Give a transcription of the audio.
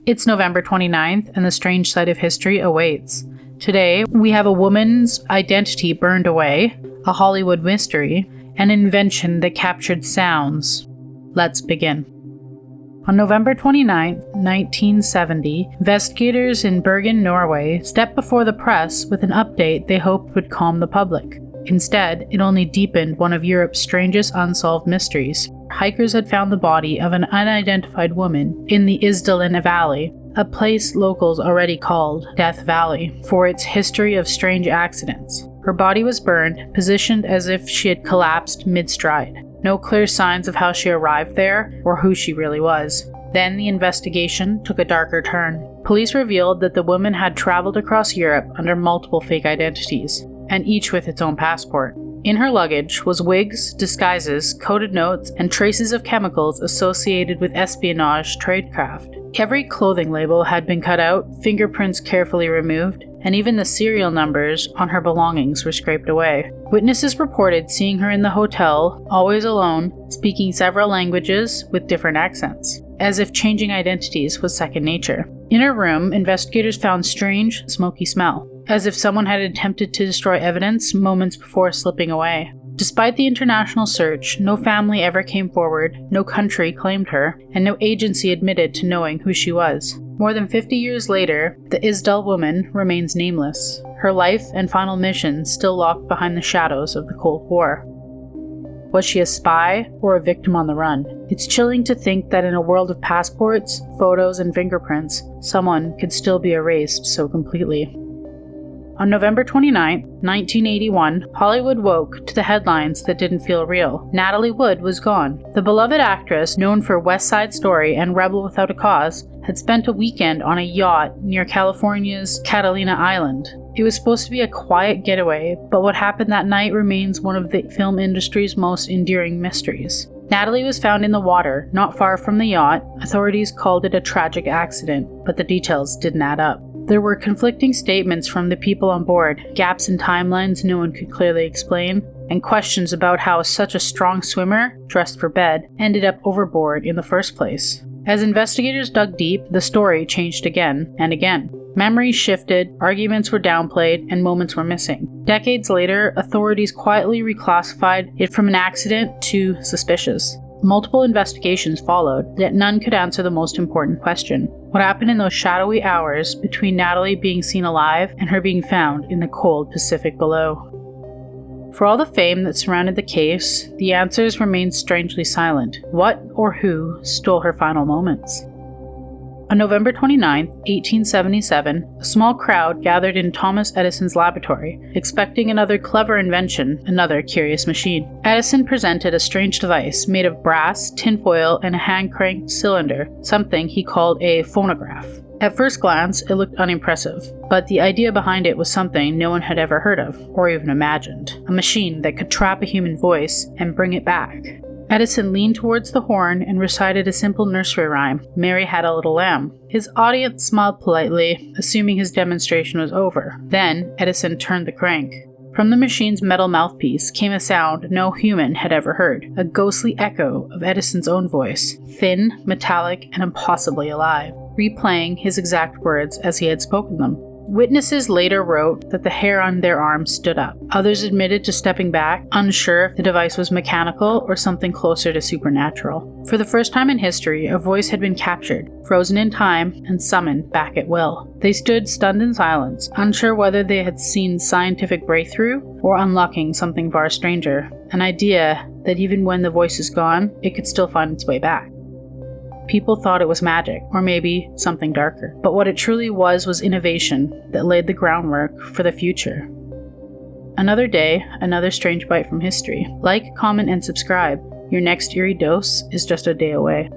It's November 29th, and the strange side of history awaits. Today, we have a woman's identity burned away, a Hollywood mystery, and an invention that captured sounds. Let's begin. On November 29, 1970, investigators in Bergen, Norway, stepped before the press with an update they hoped would calm the public. Instead, it only deepened one of Europe's strangest unsolved mysteries. Hikers had found the body of an unidentified woman in the Isdal Valley, a place locals already called Death Valley for its history of strange accidents. Her body was burned, positioned as if she had collapsed mid-stride. No clear signs of how she arrived there or who she really was. Then the investigation took a darker turn. Police revealed that the woman had traveled across Europe under multiple fake identities, and each with its own passport. In her luggage was wigs, disguises, coded notes, and traces of chemicals associated with espionage tradecraft. Every clothing label had been cut out, fingerprints carefully removed, and even the serial numbers on her belongings were scraped away. Witnesses reported seeing her in the hotel, always alone, speaking several languages with different accents, as if changing identities was second nature. In her room, investigators found strange, smoky smell, as if someone had attempted to destroy evidence moments before slipping away. Despite the international search, no family ever came forward, no country claimed her, and no agency admitted to knowing who she was. More than 50 years later, the Isdal woman remains nameless, her life and final mission still locked behind the shadows of the Cold War. Was she a spy or a victim on the run? It's chilling to think that in a world of passports, photos, and fingerprints, someone could still be erased so completely. On November 29, 1981, Hollywood woke to the headlines that didn't feel real. Natalie Wood was gone. The beloved actress, known for West Side Story and Rebel Without a Cause, had spent a weekend on a yacht near California's Catalina Island. It was supposed to be a quiet getaway, but what happened that night remains one of the film industry's most enduring mysteries. Natalie was found in the water, not far from the yacht. Authorities called it a tragic accident, but the details didn't add up. There were conflicting statements from the people on board, gaps in timelines no one could clearly explain, and questions about how such a strong swimmer, dressed for bed, ended up overboard in the first place. As investigators dug deep, the story changed again and again. Memories shifted, arguments were downplayed, and moments were missing. Decades later, authorities quietly reclassified it from an accident to suspicious. Multiple investigations followed, yet none could answer the most important question. What happened in those shadowy hours between Natalie being seen alive and her being found in the cold Pacific below? For all the fame that surrounded the case, the answers remained strangely silent. What or who stole her final moments? On November 29, 1877, a small crowd gathered in Thomas Edison's laboratory, expecting another clever invention, another curious machine. Edison presented a strange device made of brass, tinfoil, and a hand-cranked cylinder, something he called a phonograph. At first glance, it looked unimpressive, but the idea behind it was something no one had ever heard of, or even imagined. A machine that could trap a human voice and bring it back. Edison leaned towards the horn and recited a simple nursery rhyme, "Mary Had a Little Lamb." His audience smiled politely, assuming his demonstration was over. Then, Edison turned the crank. From the machine's metal mouthpiece came a sound no human had ever heard, a ghostly echo of Edison's own voice, thin, metallic, and impossibly alive, replaying his exact words as he had spoken them. Witnesses later wrote that the hair on their arms stood up. Others admitted to stepping back, unsure if the device was mechanical or something closer to supernatural. For the first time in history, a voice had been captured, frozen in time, and summoned back at will. They stood stunned in silence, unsure whether they had seen scientific breakthrough or unlocking something far stranger, an idea that even when the voice is gone, it could still find its way back. People thought it was magic, or maybe something darker. But what it truly was innovation that laid the groundwork for the future. Another day, another strange bite from history. Like, comment, and subscribe. Your next eerie dose is just a day away.